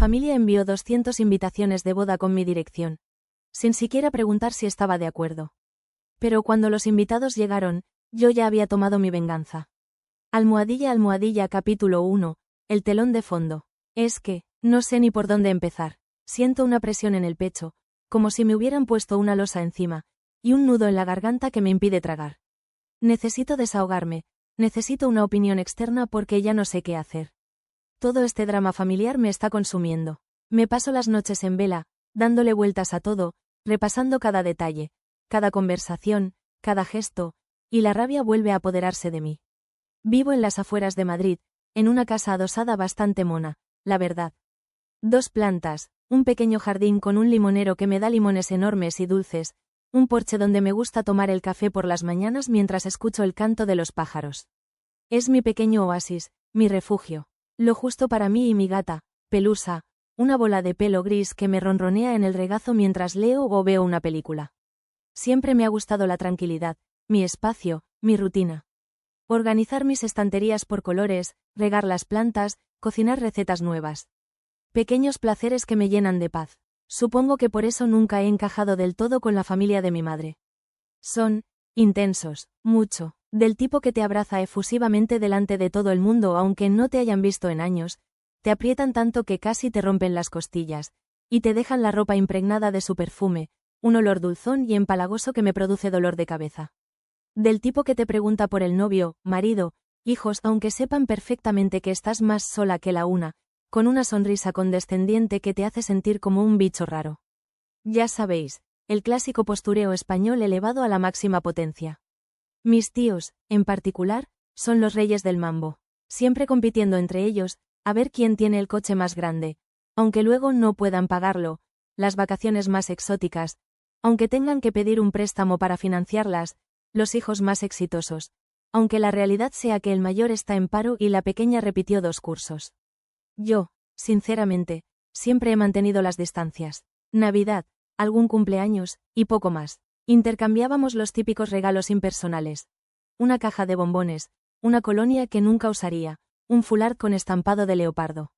familia envió 200 invitaciones de boda con mi dirección, sin siquiera preguntar si estaba de acuerdo. Pero cuando los invitados llegaron, yo ya había tomado mi venganza. Almohadilla capítulo 1, el telón de fondo. Es que, no sé ni por dónde empezar. Siento una presión en el pecho, como si me hubieran puesto una losa encima, y un nudo en la garganta que me impide tragar. Necesito desahogarme, necesito una opinión externa porque ya no sé qué hacer. Todo este drama familiar me está consumiendo. Me paso las noches en vela, dándole vueltas a todo, repasando cada detalle, cada conversación, cada gesto, y la rabia vuelve a apoderarse de mí. Vivo en las afueras de Madrid, en una casa adosada bastante mona, la verdad. 2 plantas, un pequeño jardín con un limonero que me da limones enormes y dulces, un porche donde me gusta tomar el café por las mañanas mientras escucho el canto de los pájaros. Es mi pequeño oasis, mi refugio. Lo justo para mí y mi gata, Pelusa, una bola de pelo gris que me ronronea en el regazo mientras leo o veo una película. Siempre me ha gustado la tranquilidad, mi espacio, mi rutina. Organizar mis estanterías por colores, regar las plantas, cocinar recetas nuevas. Pequeños placeres que me llenan de paz. Supongo que por eso nunca he encajado del todo con la familia de mi madre. Son intensos, mucho, del tipo que te abraza efusivamente delante de todo el mundo aunque no te hayan visto en años, te aprietan tanto que casi te rompen las costillas, y te dejan la ropa impregnada de su perfume, un olor dulzón y empalagoso que me produce dolor de cabeza. Del tipo que te pregunta por el novio, marido, hijos aunque sepan perfectamente que estás más sola que la una, con una sonrisa condescendiente que te hace sentir como un bicho raro. Ya sabéis, el clásico postureo español elevado a la máxima potencia. Mis tíos, en particular, son los reyes del mambo, siempre compitiendo entre ellos, a ver quién tiene el coche más grande, aunque luego no puedan pagarlo, las vacaciones más exóticas, aunque tengan que pedir un préstamo para financiarlas, los hijos más exitosos, aunque la realidad sea que el mayor está en paro y la pequeña repitió 2 cursos. Yo, sinceramente, siempre he mantenido las distancias. Navidad, algún cumpleaños, y poco más. Intercambiábamos los típicos regalos impersonales. Una caja de bombones, una colonia que nunca usaría, un foulard con estampado de leopardo.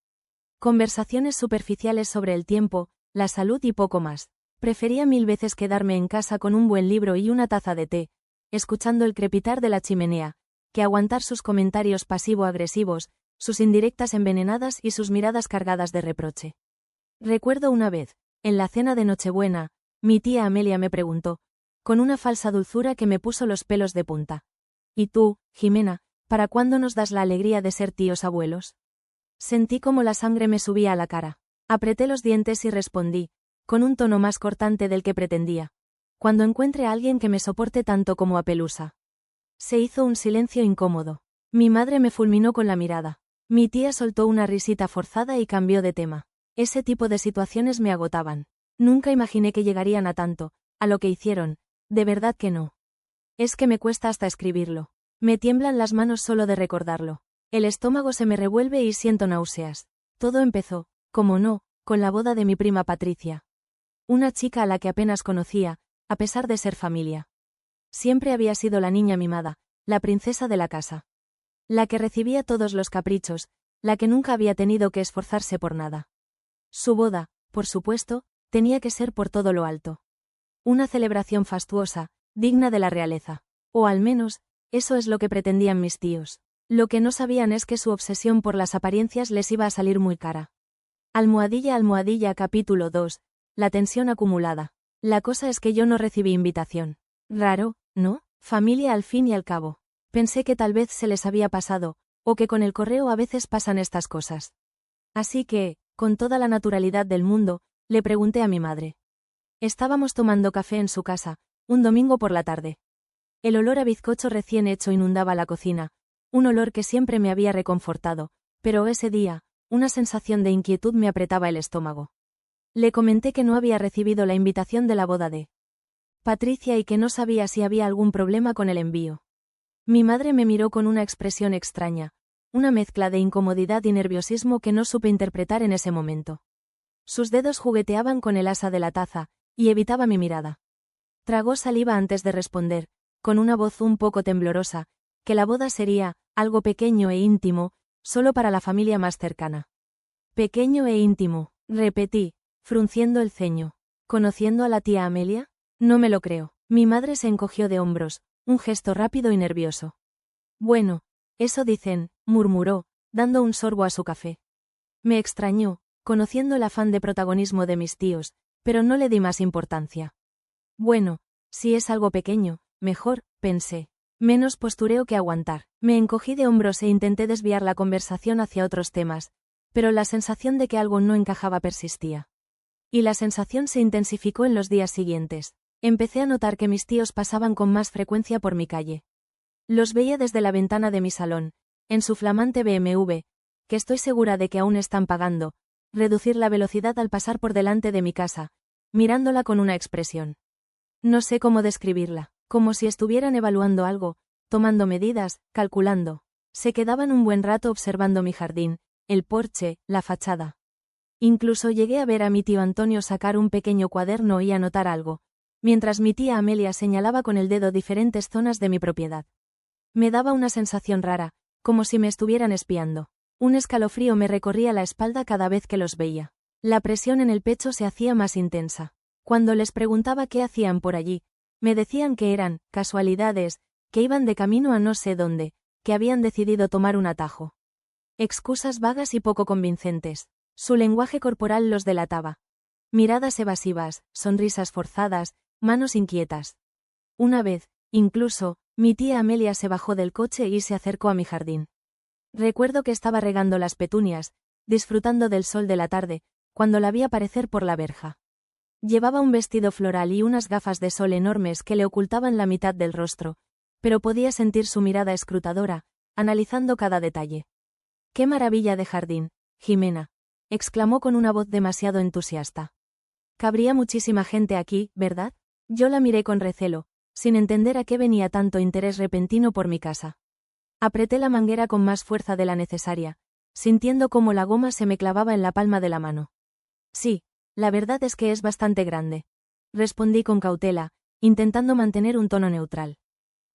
Conversaciones superficiales sobre el tiempo, la salud y poco más. Prefería 1000 veces quedarme en casa con un buen libro y una taza de té, escuchando el crepitar de la chimenea, que aguantar sus comentarios pasivo-agresivos, sus indirectas envenenadas y sus miradas cargadas de reproche. Recuerdo una vez, en la cena de Nochebuena, mi tía Amelia me preguntó, con una falsa dulzura que me puso los pelos de punta. ¿Y tú, Jimena, para cuándo nos das la alegría de ser tíos abuelos? Sentí como la sangre me subía a la cara. Apreté los dientes y respondí, con un tono más cortante del que pretendía. Cuando encuentre a alguien que me soporte tanto como a Pelusa. Se hizo un silencio incómodo. Mi madre me fulminó con la mirada. Mi tía soltó una risita forzada y cambió de tema. Ese tipo de situaciones me agotaban. Nunca imaginé que llegarían a tanto, a lo que hicieron, de verdad que no. Es que me cuesta hasta escribirlo. Me tiemblan las manos solo de recordarlo. El estómago se me revuelve y siento náuseas. Todo empezó, como no, con la boda de mi prima Patricia. Una chica a la que apenas conocía, a pesar de ser familia. Siempre había sido la niña mimada, la princesa de la casa. La que recibía todos los caprichos, la que nunca había tenido que esforzarse por nada. Su boda, por supuesto, tenía que ser por todo lo alto. Una celebración fastuosa, digna de la realeza. O al menos, eso es lo que pretendían mis tíos. Lo que no sabían es que su obsesión por las apariencias les iba a salir muy cara. Almohadilla capítulo 2, la tensión acumulada. La cosa es que yo no recibí invitación. Raro, ¿no? Familia al fin y al cabo. Pensé que tal vez se les había pasado, o que con el correo a veces pasan estas cosas. Así que, con toda la naturalidad del mundo, le pregunté a mi madre. Estábamos tomando café en su casa, un domingo por la tarde. El olor a bizcocho recién hecho inundaba la cocina, un olor que siempre me había reconfortado, pero ese día, una sensación de inquietud me apretaba el estómago. Le comenté que no había recibido la invitación de la boda de Patricia y que no sabía si había algún problema con el envío. Mi madre me miró con una expresión extraña, una mezcla de incomodidad y nerviosismo que no supe interpretar en ese momento. Sus dedos jugueteaban con el asa de la taza, y evitaba mi mirada. Tragó saliva antes de responder, con una voz un poco temblorosa, que la boda sería algo pequeño e íntimo, solo para la familia más cercana. Pequeño e íntimo, Repetí, frunciendo el ceño. ¿Conociendo a la tía Amelia? No me lo creo. Mi madre se encogió de hombros, un gesto rápido y nervioso. Bueno, eso dicen, murmuró, dando un sorbo a su café. Me extrañó, conociendo el afán de protagonismo de mis tíos, pero no le di más importancia. Bueno, si es algo pequeño, mejor, pensé. Menos postureo que aguantar. Me encogí de hombros e intenté desviar la conversación hacia otros temas, pero la sensación de que algo no encajaba persistía. Y la sensación se intensificó en los días siguientes. Empecé a notar que mis tíos pasaban con más frecuencia por mi calle. Los veía desde la ventana de mi salón, en su flamante BMW, que estoy segura de que aún están pagando, reducir la velocidad al pasar por delante de mi casa, mirándola con una expresión. No sé cómo describirla, como si estuvieran evaluando algo, tomando medidas, calculando. Se quedaban un buen rato observando mi jardín, el porche, la fachada. Incluso llegué a ver a mi tío Antonio sacar un pequeño cuaderno y anotar algo, mientras mi tía Amelia señalaba con el dedo diferentes zonas de mi propiedad. Me daba una sensación rara, como si me estuvieran espiando. Un escalofrío me recorría la espalda cada vez que los veía. La presión en el pecho se hacía más intensa. Cuando les preguntaba qué hacían por allí, me decían que eran casualidades, que iban de camino a no sé dónde, que habían decidido tomar un atajo. Excusas vagas y poco convincentes. Su lenguaje corporal los delataba. Miradas evasivas, sonrisas forzadas, manos inquietas. Una vez, incluso, mi tía Amelia se bajó del coche y se acercó a mi jardín. Recuerdo que estaba regando las petunias, disfrutando del sol de la tarde, cuando la vi aparecer por la verja. Llevaba un vestido floral y unas gafas de sol enormes que le ocultaban la mitad del rostro, pero podía sentir su mirada escrutadora, analizando cada detalle. ¡Qué maravilla de jardín, Jimena!, exclamó con una voz demasiado entusiasta. Cabría muchísima gente aquí, ¿verdad? Yo la miré con recelo, sin entender a qué venía tanto interés repentino por mi casa. Apreté la manguera con más fuerza de la necesaria, sintiendo cómo la goma se me clavaba en la palma de la mano. Sí, la verdad es que es bastante grande. Respondí con cautela, intentando mantener un tono neutral.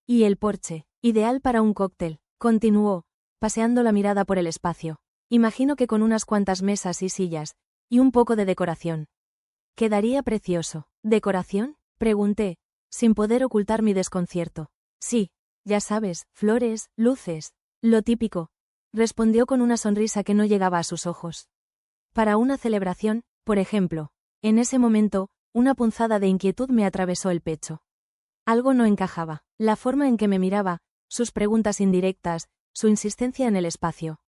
Y el porche, ideal para un cóctel, continuó, paseando la mirada por el espacio. Imagino que con unas cuantas mesas y sillas, y un poco de decoración. Quedaría precioso. ¿Decoración?, pregunté, sin poder ocultar mi desconcierto. Sí, ya sabes, flores, luces, lo típico, respondió con una sonrisa que no llegaba a sus ojos. Para una celebración, por ejemplo. En ese momento, una punzada de inquietud me atravesó el pecho. Algo no encajaba, la forma en que me miraba, sus preguntas indirectas, su insistencia en el espacio.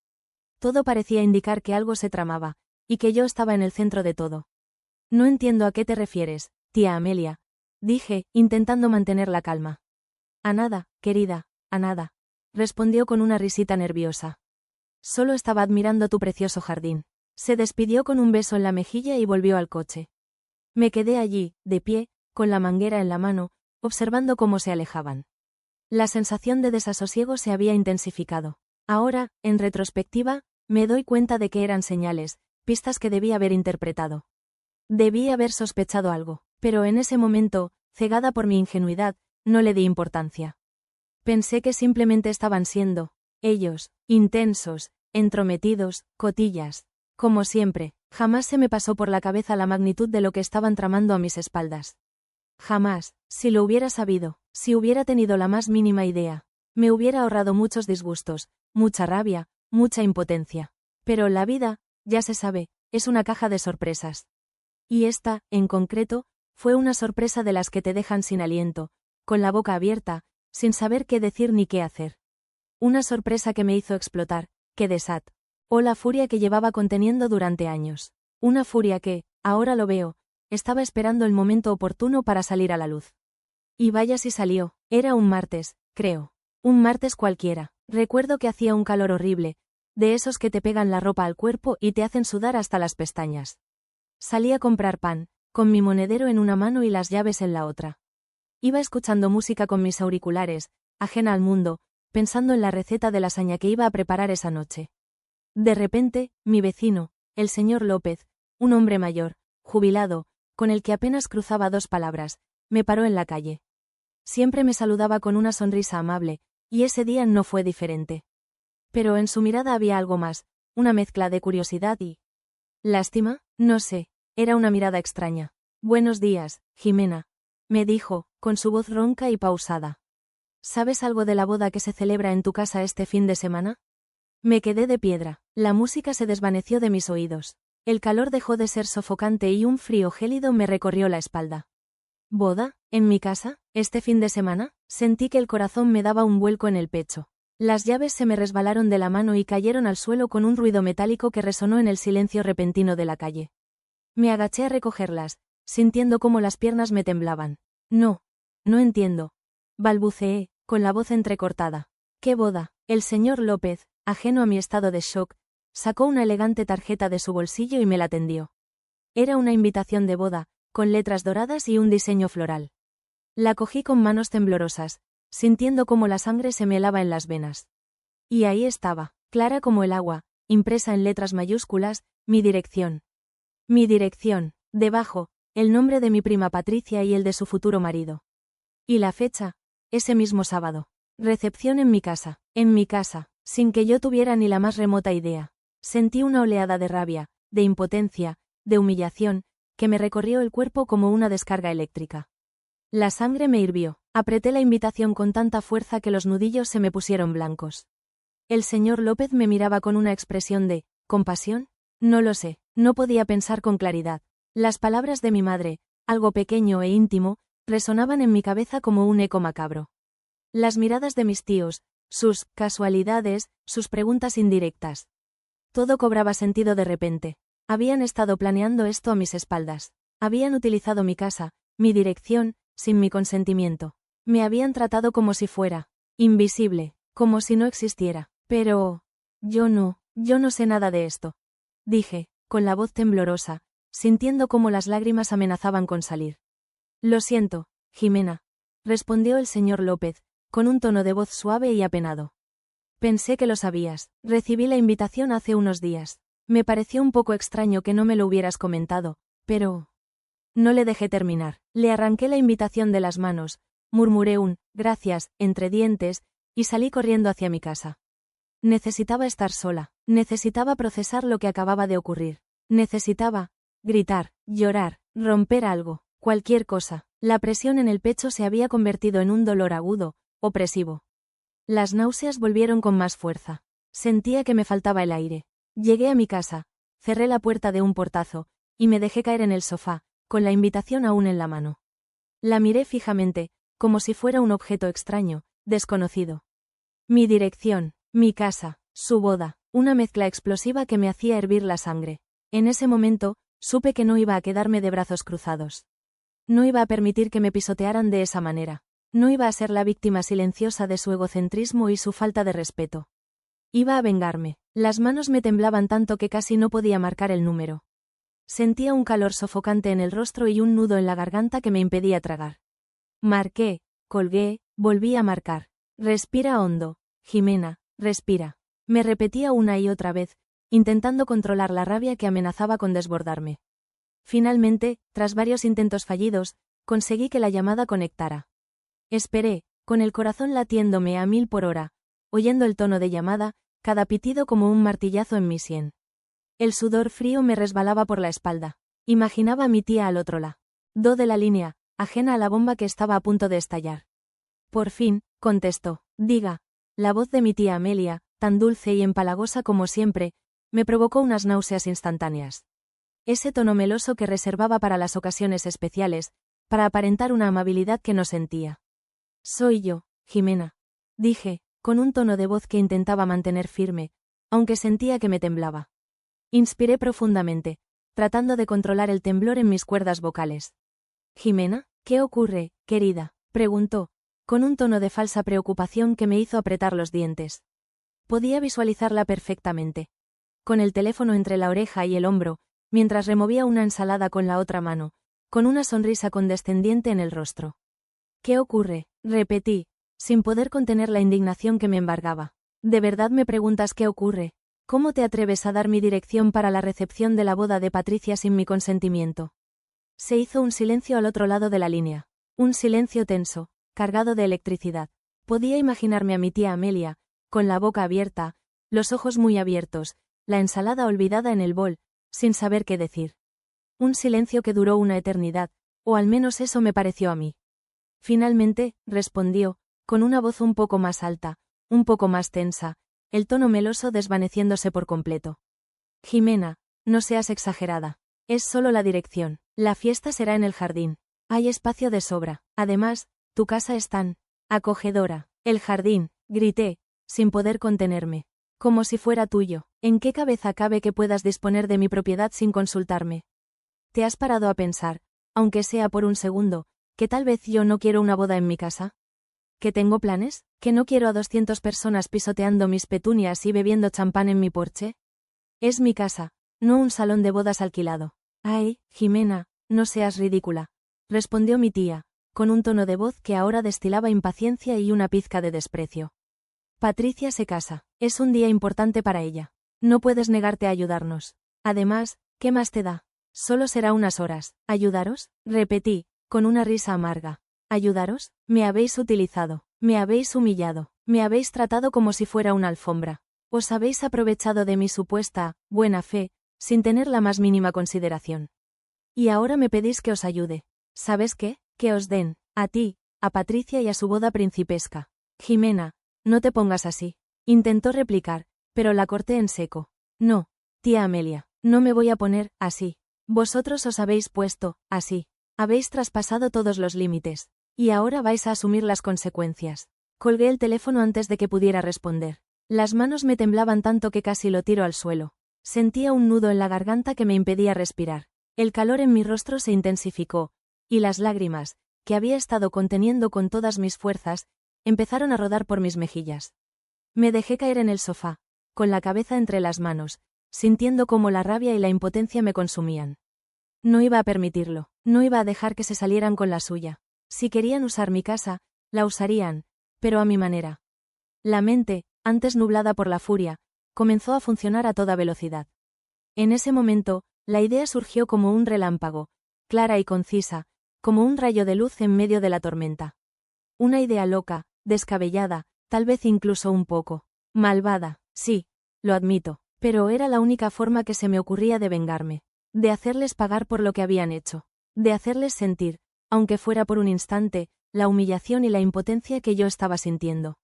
Todo parecía indicar que algo se tramaba, y que yo estaba en el centro de todo. No entiendo a qué te refieres, tía Amelia, dije, intentando mantener la calma. A nada, querida, a nada, respondió con una risita nerviosa. Solo estaba admirando tu precioso jardín. Se despidió con un beso en la mejilla y volvió al coche. Me quedé allí, de pie, con la manguera en la mano, observando cómo se alejaban. La sensación de desasosiego se había intensificado. Ahora, en retrospectiva, me doy cuenta de que eran señales, pistas que debí haber interpretado. Debí haber sospechado algo, pero en ese momento, cegada por mi ingenuidad, no le di importancia. Pensé que simplemente estaban siendo, ellos, intensos, entrometidos, cotillas. Como siempre, jamás se me pasó por la cabeza la magnitud de lo que estaban tramando a mis espaldas. Jamás, si lo hubiera sabido, si hubiera tenido la más mínima idea, me hubiera ahorrado muchos disgustos, mucha rabia, mucha impotencia. Pero la vida, ya se sabe, es una caja de sorpresas. Y esta, en concreto, fue una sorpresa de las que te dejan sin aliento, con la boca abierta, sin saber qué decir ni qué hacer. Una sorpresa que me hizo explotar, que desató la furia que llevaba conteniendo durante años. Una furia que, ahora lo veo, estaba esperando el momento oportuno para salir a la luz. Y vaya si salió, era un martes, creo. Un martes cualquiera. Recuerdo que hacía un calor horrible, de esos que te pegan la ropa al cuerpo y te hacen sudar hasta las pestañas. Salí a comprar pan, con mi monedero en una mano y las llaves en la otra. Iba escuchando música con mis auriculares, ajena al mundo, pensando en la receta de lasaña que iba a preparar esa noche. De repente, mi vecino, el señor López, un hombre mayor, jubilado, con el que apenas cruzaba dos palabras, me paró en la calle. Siempre me saludaba con una sonrisa amable, y ese día no fue diferente. Pero en su mirada había algo más, una mezcla de curiosidad y ¿Lástima? No sé. Era una mirada extraña. Buenos días, Jimena, me dijo, con su voz ronca y pausada. ¿Sabes algo de la boda que se celebra en tu casa este fin de semana? Me quedé de piedra. La música se desvaneció de mis oídos. El calor dejó de ser sofocante y un frío gélido me recorrió la espalda. ¿Boda? ¿En mi casa? ¿Este fin de semana? Sentí que el corazón me daba un vuelco en el pecho. Las llaves se me resbalaron de la mano y cayeron al suelo con un ruido metálico que resonó en el silencio repentino de la calle. Me agaché a recogerlas, sintiendo cómo las piernas me temblaban. No entiendo. Balbuceé, con la voz entrecortada. ¿Qué boda? El señor López, ajeno a mi estado de shock, sacó una elegante tarjeta de su bolsillo y me la tendió. Era una invitación de boda, con letras doradas y un diseño floral. La cogí con manos temblorosas, sintiendo cómo la sangre se me helaba en las venas. Y ahí estaba, clara como el agua, impresa en letras mayúsculas, mi dirección. Mi dirección, debajo, el nombre de mi prima Patricia y el de su futuro marido. Y la fecha, ese mismo sábado. Recepción en mi casa, sin que yo tuviera ni la más remota idea. Sentí una oleada de rabia, de impotencia, de humillación, que me recorrió el cuerpo como una descarga eléctrica. La sangre me hirvió, apreté la invitación con tanta fuerza que los nudillos se me pusieron blancos. El señor López me miraba con una expresión de ¿compasión? No lo sé, no podía pensar con claridad. Las palabras de mi madre, algo pequeño e íntimo, resonaban en mi cabeza como un eco macabro. Las miradas de mis tíos, sus casualidades, sus preguntas indirectas. Todo cobraba sentido de repente. Habían estado planeando esto a mis espaldas. Habían utilizado mi casa, mi dirección, sin mi consentimiento. Me habían tratado como si fuera invisible, como si no existiera. Pero yo no sé nada de esto. Dije, con la voz temblorosa, sintiendo cómo las lágrimas amenazaban con salir. Lo siento, Jimena, respondió el señor López, con un tono de voz suave y apenado. Pensé que lo sabías. Recibí la invitación hace unos días. Me pareció un poco extraño que no me lo hubieras comentado, pero... No le dejé terminar. Le arranqué la invitación de las manos, murmuré un «gracias» entre dientes, y salí corriendo hacia mi casa. Necesitaba estar sola, necesitaba procesar lo que acababa de ocurrir. Necesitaba gritar, llorar, romper algo, cualquier cosa. La presión en el pecho se había convertido en un dolor agudo, opresivo. Las náuseas volvieron con más fuerza. Sentía que me faltaba el aire. Llegué a mi casa, cerré la puerta de un portazo, y me dejé caer en el sofá, con la invitación aún en la mano. La miré fijamente, como si fuera un objeto extraño, desconocido. Mi dirección, mi casa, su boda, una mezcla explosiva que me hacía hervir la sangre. En ese momento, supe que no iba a quedarme de brazos cruzados. No iba a permitir que me pisotearan de esa manera. No iba a ser la víctima silenciosa de su egocentrismo y su falta de respeto. Iba a vengarme. Las manos me temblaban tanto que casi no podía marcar el número. Sentía un calor sofocante en el rostro y un nudo en la garganta que me impedía tragar. Marqué, colgué, volví a marcar. Respira hondo, Jimena, respira. Me repetía una y otra vez, intentando controlar la rabia que amenazaba con desbordarme. Finalmente, tras varios intentos fallidos, conseguí que la llamada conectara. Esperé, con el corazón latiéndome a 1000 por hora, oyendo el tono de llamada, cada pitido como un martillazo en mi sien. El sudor frío me resbalaba por la espalda. Imaginaba a mi tía al otro lado de la línea, ajena a la bomba que estaba a punto de estallar. Por fin, contestó. Diga. La voz de mi tía Amelia, tan dulce y empalagosa como siempre, me provocó unas náuseas instantáneas. Ese tono meloso que reservaba para las ocasiones especiales, para aparentar una amabilidad que no sentía. Soy yo, Jimena, dije, con un tono de voz que intentaba mantener firme, aunque sentía que me temblaba. Inspiré profundamente, tratando de controlar el temblor en mis cuerdas vocales. Jimena, ¿qué ocurre, querida?, preguntó, con un tono de falsa preocupación que me hizo apretar los dientes. Podía visualizarla perfectamente. Con el teléfono entre la oreja y el hombro, mientras removía una ensalada con la otra mano, con una sonrisa condescendiente en el rostro. ¿Qué ocurre?, repetí, sin poder contener la indignación que me embargaba. ¿De verdad me preguntas qué ocurre? ¿Cómo te atreves a dar mi dirección para la recepción de la boda de Patricia sin mi consentimiento? Se hizo un silencio al otro lado de la línea. Un silencio tenso, cargado de electricidad. Podía imaginarme a mi tía Amelia, con la boca abierta, los ojos muy abiertos, la ensalada olvidada en el bol, sin saber qué decir. Un silencio que duró una eternidad, o al menos eso me pareció a mí. Finalmente, respondió, con una voz un poco más alta, un poco más tensa, el tono meloso desvaneciéndose por completo. Jimena, no seas exagerada. Es solo la dirección. La fiesta será en el jardín. Hay espacio de sobra. Además, tu casa es tan acogedora. El jardín, grité, sin poder contenerme. Como si fuera tuyo. ¿En qué cabeza cabe que puedas disponer de mi propiedad sin consultarme? ¿Te has parado a pensar, aunque sea por un segundo, que tal vez yo no quiero una boda en mi casa? ¿Que tengo planes? ¿Que no quiero a 200 personas pisoteando mis petunias y bebiendo champán en mi porche? Es mi casa, no un salón de bodas alquilado. Ay, Jimena, no seas ridícula, respondió mi tía, con un tono de voz que ahora destilaba impaciencia y una pizca de desprecio. Patricia se casa, es un día importante para ella. No puedes negarte a ayudarnos. Además, ¿qué más te da? Solo será unas horas. ¿Ayudaros? Repetí, con una risa amarga. ¿Ayudaros? Me habéis utilizado, me habéis humillado, me habéis tratado como si fuera una alfombra. Os habéis aprovechado de mi supuesta buena fe, sin tener la más mínima consideración. Y ahora me pedís que os ayude. ¿Sabes qué? Que os den, a ti, a Patricia y a su boda principesca. Jimena, no te pongas así. Intentó replicar, pero la corté en seco. No, tía Amelia, no me voy a poner así. Vosotros os habéis puesto así. Habéis traspasado todos los límites. Y ahora vais a asumir las consecuencias. Colgué el teléfono antes de que pudiera responder. Las manos me temblaban tanto que casi lo tiro al suelo. Sentía un nudo en la garganta que me impedía respirar. El calor en mi rostro se intensificó, y las lágrimas, que había estado conteniendo con todas mis fuerzas, empezaron a rodar por mis mejillas. Me dejé caer en el sofá, con la cabeza entre las manos, sintiendo cómo la rabia y la impotencia me consumían. No iba a permitirlo, no iba a dejar que se salieran con la suya. Si querían usar mi casa, la usarían, pero a mi manera. La mente, antes nublada por la furia, comenzó a funcionar a toda velocidad. En ese momento, la idea surgió como un relámpago, clara y concisa, como un rayo de luz en medio de la tormenta. Una idea loca, descabellada, tal vez incluso un poco malvada, sí, lo admito, pero era la única forma que se me ocurría de vengarme, de hacerles pagar por lo que habían hecho, de hacerles sentir, aunque fuera por un instante, la humillación y la impotencia que yo estaba sintiendo.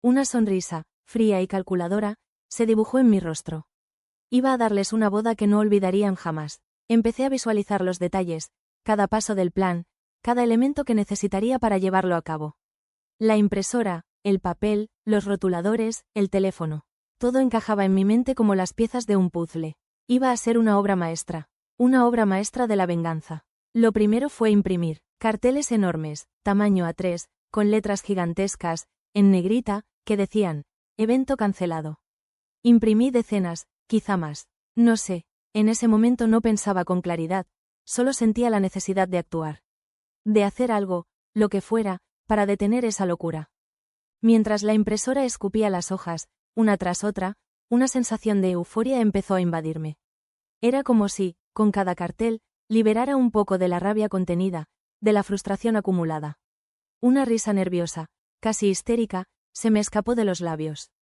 Una sonrisa, fría y calculadora, se dibujó en mi rostro. Iba a darles una boda que no olvidarían jamás. Empecé a visualizar los detalles, cada paso del plan, cada elemento que necesitaría para llevarlo a cabo. La impresora, el papel, los rotuladores, el teléfono. Todo encajaba en mi mente como las piezas de un puzzle. Iba a ser una obra maestra de la venganza. Lo primero fue imprimir carteles enormes, tamaño A3, con letras gigantescas, en negrita, que decían, evento cancelado. Imprimí decenas, quizá más. No sé, en ese momento no pensaba con claridad, solo sentía la necesidad de actuar. De hacer algo, lo que fuera, para detener esa locura. Mientras la impresora escupía las hojas, una tras otra, una sensación de euforia empezó a invadirme. Era como si, con cada cartel, liberara un poco de la rabia contenida, de la frustración acumulada. Una risa nerviosa, casi histérica, se me escapó de los labios.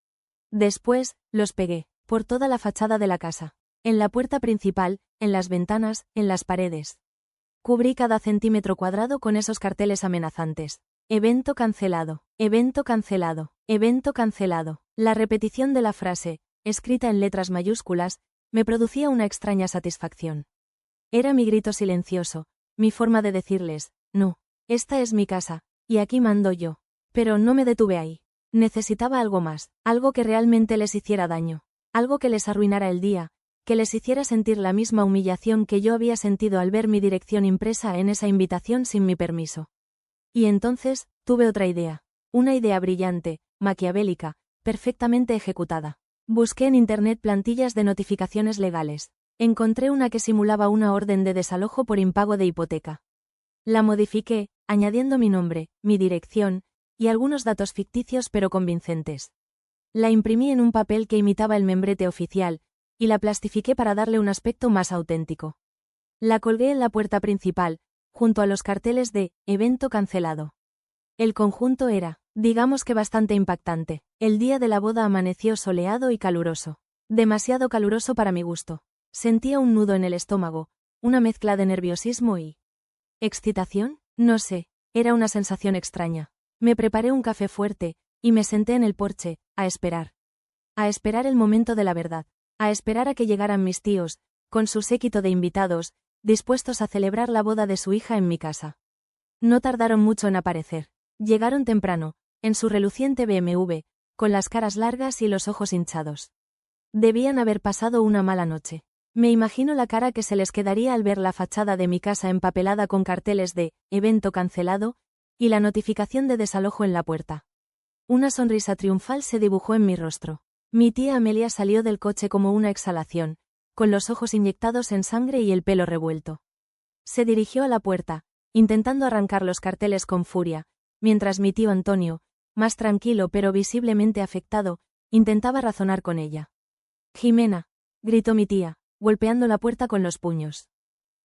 Después, los pegué, por toda la fachada de la casa. En la puerta principal, en las ventanas, en las paredes. Cubrí cada centímetro cuadrado con esos carteles amenazantes. Evento cancelado, evento cancelado, evento cancelado. La repetición de la frase, escrita en letras mayúsculas, me producía una extraña satisfacción. Era mi grito silencioso, mi forma de decirles, no, esta es mi casa, y aquí mando yo. Pero no me detuve ahí. Necesitaba algo más, algo que realmente les hiciera daño, algo que les arruinara el día, que les hiciera sentir la misma humillación que yo había sentido al ver mi dirección impresa en esa invitación sin mi permiso. Y entonces, tuve otra idea. Una idea brillante, maquiavélica, perfectamente ejecutada. Busqué en internet plantillas de notificaciones legales. Encontré una que simulaba una orden de desalojo por impago de hipoteca. La modifiqué, añadiendo mi nombre, mi dirección, y algunos datos ficticios pero convincentes. La imprimí en un papel que imitaba el membrete oficial, y la plastifiqué para darle un aspecto más auténtico. La colgué en la puerta principal, junto a los carteles de evento cancelado. El conjunto era, digamos que bastante impactante. El día de la boda amaneció soleado y caluroso. Demasiado caluroso para mi gusto. Sentía un nudo en el estómago, una mezcla de nerviosismo y ¿excitación? No sé, era una sensación extraña. Me preparé un café fuerte, y me senté en el porche, a esperar. A esperar el momento de la verdad. A esperar a que llegaran mis tíos, con su séquito de invitados, dispuestos a celebrar la boda de su hija en mi casa. No tardaron mucho en aparecer. Llegaron temprano, en su reluciente BMW, con las caras largas y los ojos hinchados. Debían haber pasado una mala noche. Me imagino la cara que se les quedaría al ver la fachada de mi casa empapelada con carteles de «evento cancelado» y la notificación de desalojo en la puerta. Una sonrisa triunfal se dibujó en mi rostro. Mi tía Amelia salió del coche como una exhalación, con los ojos inyectados en sangre y el pelo revuelto. Se dirigió a la puerta, intentando arrancar los carteles con furia, mientras mi tío Antonio, más tranquilo pero visiblemente afectado, intentaba razonar con ella. «Jimena», gritó mi tía, golpeando la puerta con los puños.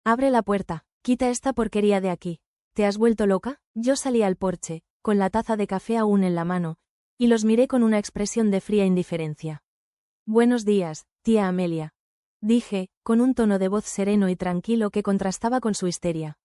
«Abre la puerta, quita esta porquería de aquí. ¿Te has vuelto loca?» Yo salí al porche, con la taza de café aún en la mano, y los miré con una expresión de fría indiferencia. «Buenos días, tía Amelia», dije, con un tono de voz sereno y tranquilo que contrastaba con su histeria.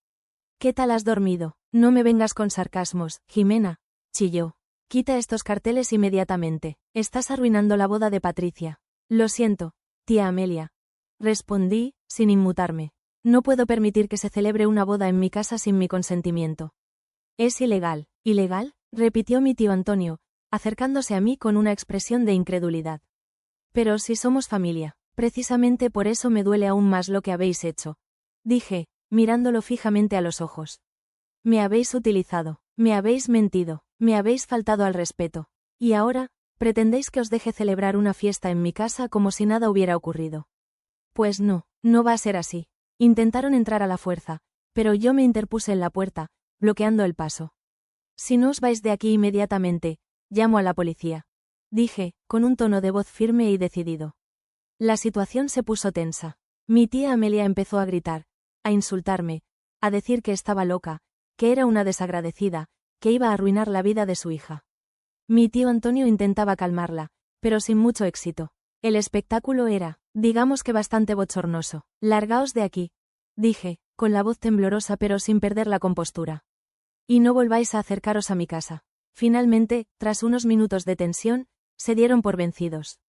«¿Qué tal has dormido? No me vengas con sarcasmos, Jimena», chilló. «Quita estos carteles inmediatamente. Estás arruinando la boda de Patricia». «Lo siento, tía Amelia», respondí, sin inmutarme. «No puedo permitir que se celebre una boda en mi casa sin mi consentimiento». «Es ilegal». «¿Ilegal?», repitió mi tío Antonio, acercándose a mí con una expresión de incredulidad. «Pero si somos familia, precisamente por eso me duele aún más lo que habéis hecho», dije, mirándolo fijamente a los ojos. «Me habéis utilizado, me habéis mentido, me habéis faltado al respeto. Y ahora, pretendéis que os deje celebrar una fiesta en mi casa como si nada hubiera ocurrido». «Pues no, no va a ser así». Intentaron entrar a la fuerza, pero yo me interpuse en la puerta, bloqueando el paso. «Si no os vais de aquí inmediatamente, llamo a la policía», dije, con un tono de voz firme y decidido. La situación se puso tensa. Mi tía Amelia empezó a gritar, a insultarme, a decir que estaba loca, que era una desagradecida, que iba a arruinar la vida de su hija. Mi tío Antonio intentaba calmarla, pero sin mucho éxito. El espectáculo era, digamos que bastante bochornoso. «Largaos de aquí», dije, con la voz temblorosa pero sin perder la compostura. «Y no volváis a acercaros a mi casa». Finalmente, tras unos minutos de tensión, se dieron por vencidos.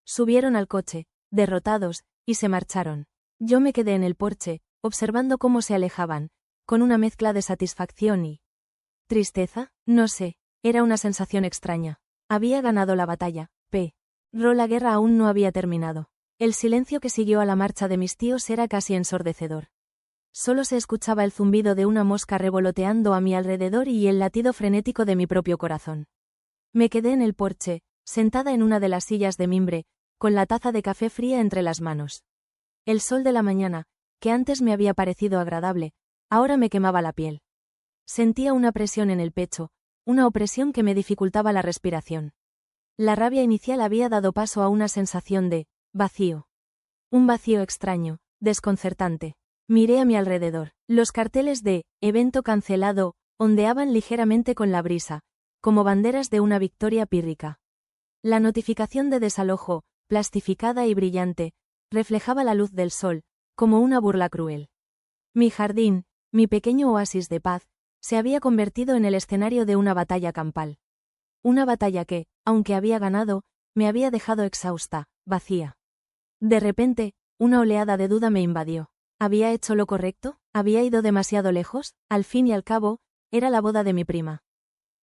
Subieron al coche, derrotados, y se marcharon. Yo me quedé en el porche, observando cómo se alejaban, con una mezcla de satisfacción y tristeza, no sé, era una sensación extraña. Había ganado la batalla, pero la guerra aún no había terminado. El silencio que siguió a la marcha de mis tíos era casi ensordecedor. Solo se escuchaba el zumbido de una mosca revoloteando a mi alrededor y el latido frenético de mi propio corazón. Me quedé en el porche, sentada en una de las sillas de mimbre, con la taza de café fría entre las manos. El sol de la mañana, que antes me había parecido agradable, ahora me quemaba la piel. Sentía una presión en el pecho, una opresión que me dificultaba la respiración. La rabia inicial había dado paso a una sensación de vacío. Un vacío extraño, desconcertante. Miré a mi alrededor. Los carteles de «evento cancelado» ondeaban ligeramente con la brisa, como banderas de una victoria pírrica. La notificación de desalojo, plastificada y brillante, reflejaba la luz del sol, como una burla cruel. Mi jardín, mi pequeño oasis de paz, se había convertido en el escenario de una batalla campal. Una batalla que, aunque había ganado, me había dejado exhausta, vacía. De repente, una oleada de duda me invadió. ¿Había hecho lo correcto? ¿Había ido demasiado lejos? Al fin y al cabo, era la boda de mi prima.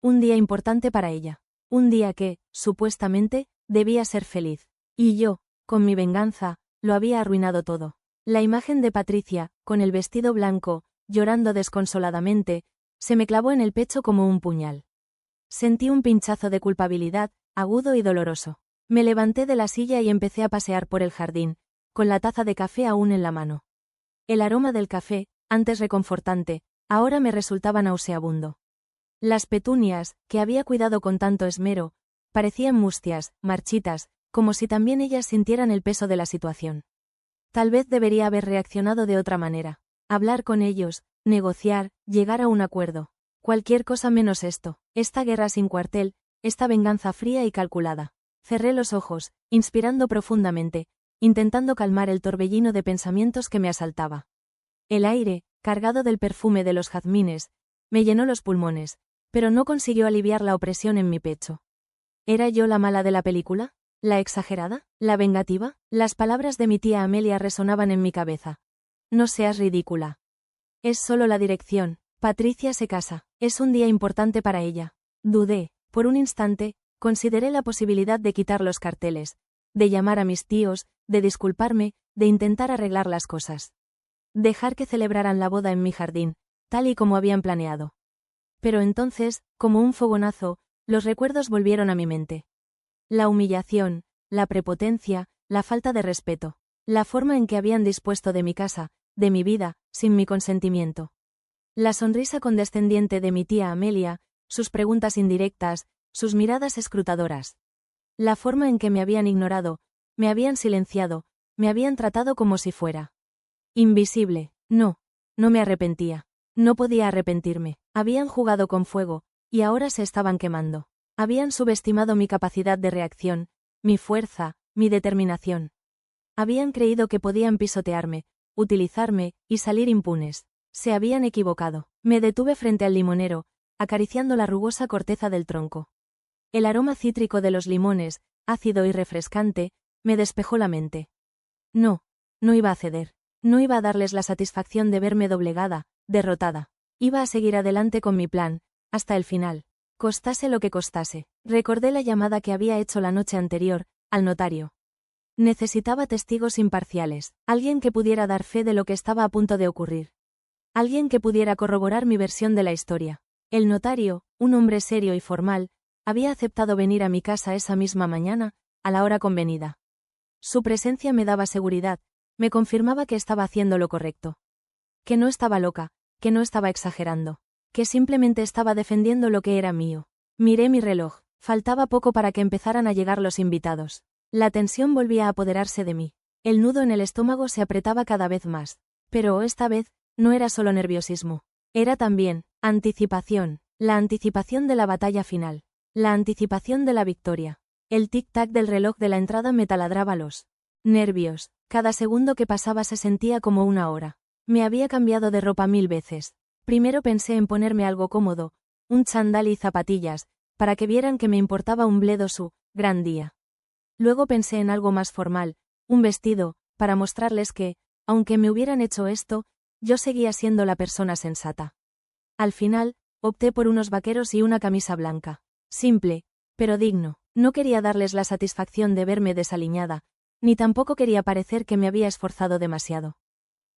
Un día importante para ella. Un día que, supuestamente, debía ser feliz. Y yo, con mi venganza, lo había arruinado todo. La imagen de Patricia, con el vestido blanco, llorando desconsoladamente, se me clavó en el pecho como un puñal. Sentí un pinchazo de culpabilidad, agudo y doloroso. Me levanté de la silla y empecé a pasear por el jardín, con la taza de café aún en la mano. El aroma del café, antes reconfortante, ahora me resultaba nauseabundo. Las petunias, que había cuidado con tanto esmero, parecían mustias, marchitas, como si también ellas sintieran el peso de la situación. Tal vez debería haber reaccionado de otra manera. Hablar con ellos, negociar, llegar a un acuerdo. Cualquier cosa menos esto, esta guerra sin cuartel, esta venganza fría y calculada. Cerré los ojos, inspirando profundamente, intentando calmar el torbellino de pensamientos que me asaltaba. El aire, cargado del perfume de los jazmines, me llenó los pulmones, pero no consiguió aliviar la opresión en mi pecho. ¿Era yo la mala de la película? ¿La exagerada? ¿La vengativa? Las palabras de mi tía Amelia resonaban en mi cabeza. No seas ridícula. Es solo la dirección. Patricia se casa. Es un día importante para ella. Dudé. Por un instante, consideré la posibilidad de quitar los carteles, de llamar a mis tíos, de disculparme, de intentar arreglar las cosas. Dejar que celebraran la boda en mi jardín, tal y como habían planeado. Pero entonces, como un fogonazo, los recuerdos volvieron a mi mente. La humillación, la prepotencia, la falta de respeto, la forma en que habían dispuesto de mi casa, de mi vida, sin mi consentimiento. La sonrisa condescendiente de mi tía Amelia, sus preguntas indirectas, sus miradas escrutadoras. La forma en que me habían ignorado, me habían silenciado, me habían tratado como si fuera invisible. No me arrepentía. No podía arrepentirme. Habían jugado con fuego, y ahora se estaban quemando. Habían subestimado mi capacidad de reacción, mi fuerza, mi determinación. Habían creído que podían pisotearme, utilizarme, y salir impunes. Se habían equivocado. Me detuve frente al limonero, acariciando la rugosa corteza del tronco. El aroma cítrico de los limones, ácido y refrescante, me despejó la mente. No iba a ceder. No iba a darles la satisfacción de verme doblegada, derrotada. Iba a seguir adelante con mi plan, hasta el final. Costase lo que costase. Recordé la llamada que había hecho la noche anterior, al notario. Necesitaba testigos imparciales, alguien que pudiera dar fe de lo que estaba a punto de ocurrir. Alguien que pudiera corroborar mi versión de la historia. El notario, un hombre serio y formal, había aceptado venir a mi casa esa misma mañana, a la hora convenida. Su presencia me daba seguridad, me confirmaba que estaba haciendo lo correcto. Que no estaba loca, que no estaba exagerando, que simplemente estaba defendiendo lo que era mío. Miré mi reloj, faltaba poco para que empezaran a llegar los invitados. La tensión volvía a apoderarse de mí. El nudo en el estómago se apretaba cada vez más. Pero esta vez, no era solo nerviosismo. Era también anticipación, la anticipación de la batalla final, la anticipación de la victoria. El tic-tac del reloj de la entrada me taladraba los nervios. Cada segundo que pasaba se sentía como una hora. Me había cambiado de ropa 1000 veces. Primero pensé en ponerme algo cómodo, un chándal y zapatillas, para que vieran que me importaba un bledo su gran día. Luego pensé en algo más formal, un vestido, para mostrarles que, aunque me hubieran hecho esto, yo seguía siendo la persona sensata. Al final, opté por unos vaqueros y una camisa blanca. Simple, pero digno. No quería darles la satisfacción de verme desaliñada, ni tampoco quería parecer que me había esforzado demasiado.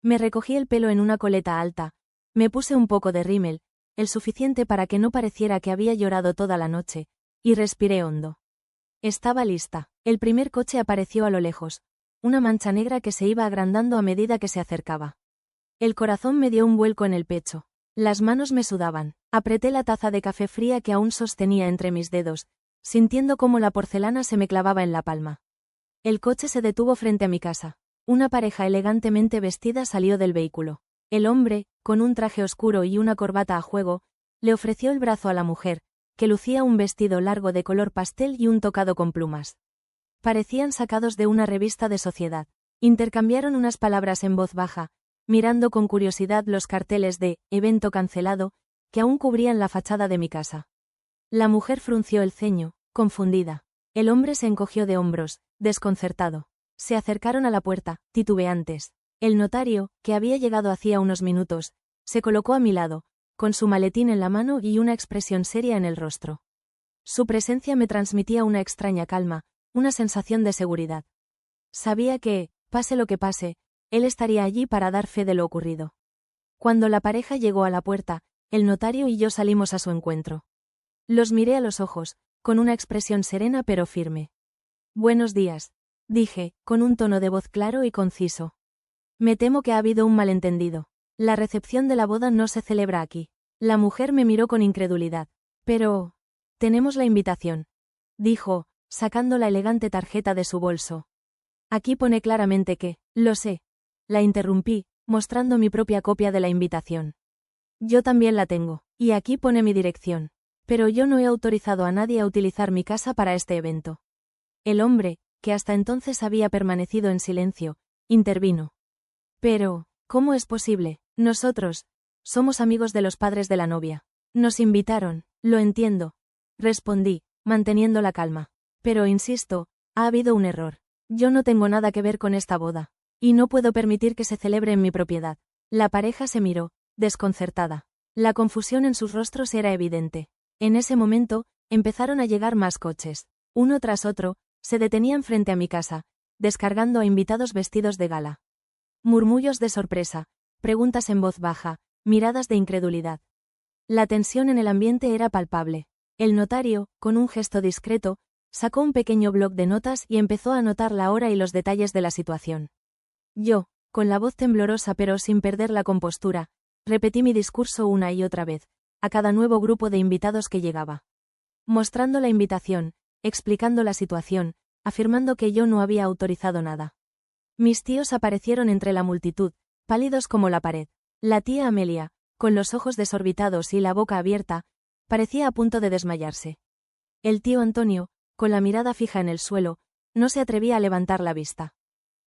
Me recogí el pelo en una coleta alta, me puse un poco de rímel, el suficiente para que no pareciera que había llorado toda la noche, y respiré hondo. Estaba lista. El primer coche apareció a lo lejos, una mancha negra que se iba agrandando a medida que se acercaba. El corazón me dio un vuelco en el pecho. Las manos me sudaban. Apreté la taza de café fría que aún sostenía entre mis dedos, sintiendo cómo la porcelana se me clavaba en la palma. El coche se detuvo frente a mi casa. Una pareja elegantemente vestida salió del vehículo. El hombre, con un traje oscuro y una corbata a juego, le ofreció el brazo a la mujer, que lucía un vestido largo de color pastel y un tocado con plumas. Parecían sacados de una revista de sociedad. Intercambiaron unas palabras en voz baja, mirando con curiosidad los carteles de «evento cancelado», que aún cubrían la fachada de mi casa. La mujer frunció el ceño, confundida. El hombre se encogió de hombros, desconcertado. Se acercaron a la puerta, titubeantes. El notario, que había llegado hacía unos minutos, se colocó a mi lado, con su maletín en la mano y una expresión seria en el rostro. Su presencia me transmitía una extraña calma, una sensación de seguridad. Sabía que, pase lo que pase, él estaría allí para dar fe de lo ocurrido. Cuando la pareja llegó a la puerta, el notario y yo salimos a su encuentro. Los miré a los ojos, con una expresión serena pero firme. «Buenos días», dije, con un tono de voz claro y conciso. «Me temo que ha habido un malentendido. La recepción de la boda no se celebra aquí». La mujer me miró con incredulidad. «Pero... tenemos la invitación», dijo, sacando la elegante tarjeta de su bolso. «Aquí pone claramente que...». «Lo sé». La interrumpí, mostrando mi propia copia de la invitación. «Yo también la tengo, y aquí pone mi dirección. Pero yo no he autorizado a nadie a utilizar mi casa para este evento». El hombre, que hasta entonces había permanecido en silencio, intervino. Pero, ¿cómo es posible? Nosotros somos amigos de los padres de la novia. Nos invitaron, lo entiendo. Respondí, manteniendo la calma. Pero insisto, ha habido un error. Yo no tengo nada que ver con esta boda. Y no puedo permitir que se celebre en mi propiedad. La pareja se miró, desconcertada. La confusión en sus rostros era evidente. En ese momento, empezaron a llegar más coches. Uno tras otro, se detenían frente a mi casa, descargando a invitados vestidos de gala. Murmullos de sorpresa, preguntas en voz baja, miradas de incredulidad. La tensión en el ambiente era palpable. El notario, con un gesto discreto, sacó un pequeño bloc de notas y empezó a anotar la hora y los detalles de la situación. Yo, con la voz temblorosa pero sin perder la compostura, repetí mi discurso una y otra vez, a cada nuevo grupo de invitados que llegaba. Mostrando la invitación, explicando la situación, afirmando que yo no había autorizado nada. Mis tíos aparecieron entre la multitud, pálidos como la pared. La tía Amelia, con los ojos desorbitados y la boca abierta, parecía a punto de desmayarse. El tío Antonio, con la mirada fija en el suelo, no se atrevía a levantar la vista.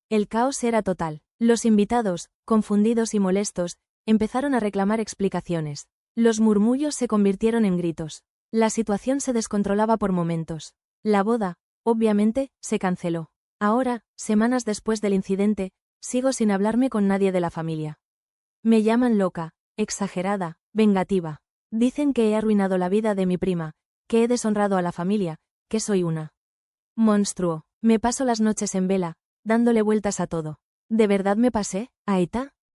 El caos era total. Los invitados, confundidos y molestos, empezaron a reclamar explicaciones. Los murmullos se convirtieron en gritos. La situación se descontrolaba por momentos. La boda, obviamente, se canceló. Ahora, semanas después del incidente, sigo sin hablarme con nadie de la familia. Me llaman loca, exagerada, vengativa. Dicen que he arruinado la vida de mi prima, que he deshonrado a la familia, que soy una monstruo. Me paso las noches en vela, dándole vueltas a todo. ¿De verdad me pasé, Aita?